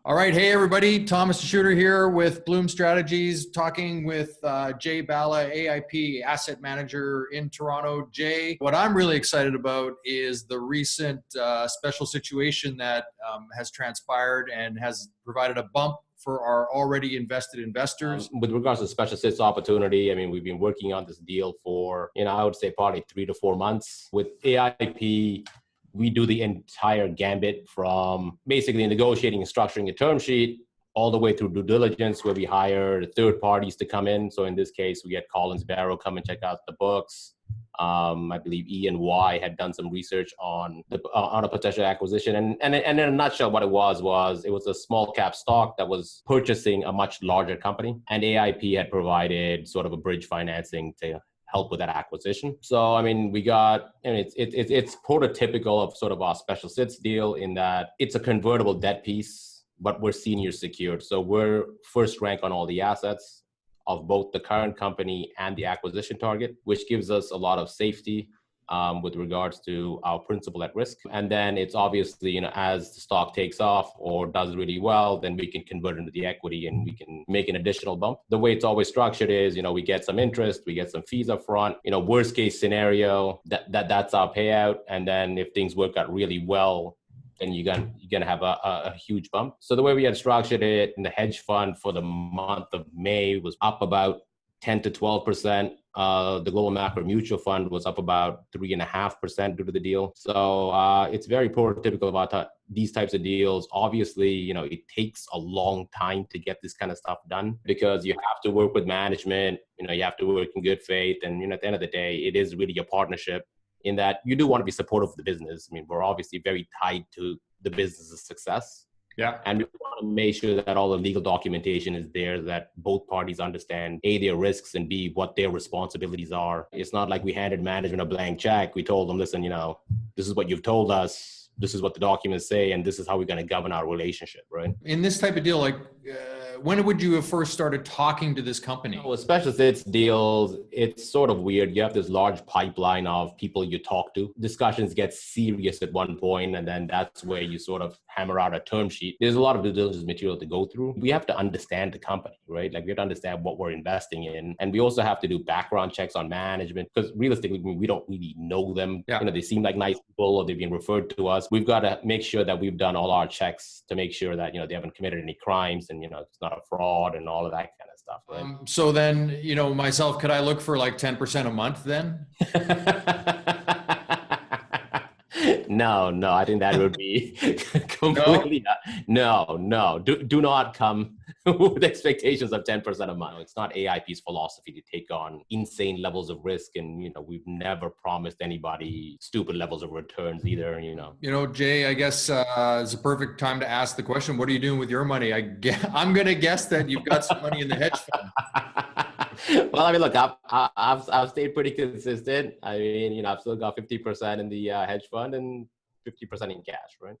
All right. Hey, everybody. Thomas Shooter here with Bloom Strategies, talking with Jay Bala, AIP Asset Manager in Toronto. Jay, what I'm really excited about is the recent special situation that has transpired and has provided a bump for our already invested investors. With regards to special sits opportunity, I mean, we've been working on this deal for, I would say probably 3 to 4 months. With AIP, we do the entire gambit from basically negotiating and structuring a term sheet all the way through due diligence, where we hire third parties to come in. So in this case, we had Collins Barrow come and check out the books. I believe E&Y had done some research on a potential acquisition, and in a nutshell, what it was a small cap stock that was purchasing a much larger company, and AIP had provided sort of a bridge financing to help with that acquisition. So I mean, it's prototypical of sort of our special sits deal in that it's a convertible debt piece, but we're senior secured, so we're first rank on all the assets of both the current company and the acquisition target, which gives us a lot of safety with regards to our principal at risk. And then it's obviously, as the stock takes off or does really well, then we can convert into the equity and we can make an additional bump. The way it's always structured is, we get some interest, we get some fees up front. Worst case scenario, that's our payout. And then if things work out really well, then you're gonna have a huge bump. So the way we had structured it in the hedge fund for the month of May was up about 10 to 12%. The Global Macro Mutual Fund was up about 3.5% due to the deal. So it's very prototypical about these types of deals. Obviously, it takes a long time to get this kind of stuff done because you have to work with management. You have to work in good faith, and at the end of the day, it is really a partnership, in that you do want to be supportive of the business. I mean, we're obviously very tied to the business's success. Yeah. And we want to make sure that all the legal documentation is there, that both parties understand A, their risks, and B, what their responsibilities are. It's not like we handed management a blank check. We told them, listen, this is what you've told us, this is what the documents say, and this is how we're going to govern our relationship, right? In this type of deal, when would you have first started talking to this company? With special sits deals, it's sort of weird. You have this large pipeline of people you talk to. Discussions get serious at one point, and then that's where you sort of hammer out a term sheet. There's a lot of due diligence material to go through. We have to understand the company, right? We have to understand what we're investing in. And we also have to do background checks on management, because realistically, we don't really know them. Yeah. They seem like nice people, or they've been referred to us. We've got to make sure that we've done all our checks to make sure that, they haven't committed any crimes, and, it's not a fraud and all of that kind of stuff, right? So then, myself, could I look for like 10% a month then? No, I think that would be completely, no. Do not come with expectations of 10% a month. It's not AIP's philosophy to take on insane levels of risk. And, we've never promised anybody stupid levels of returns either, Jay, I guess it's a perfect time to ask the question, what are you doing with your money? I'm going to guess that you've got some money in the hedge fund. Well, I mean, look, I've stayed pretty consistent. I mean, I've still got 50% in the hedge fund and 50% in cash, right?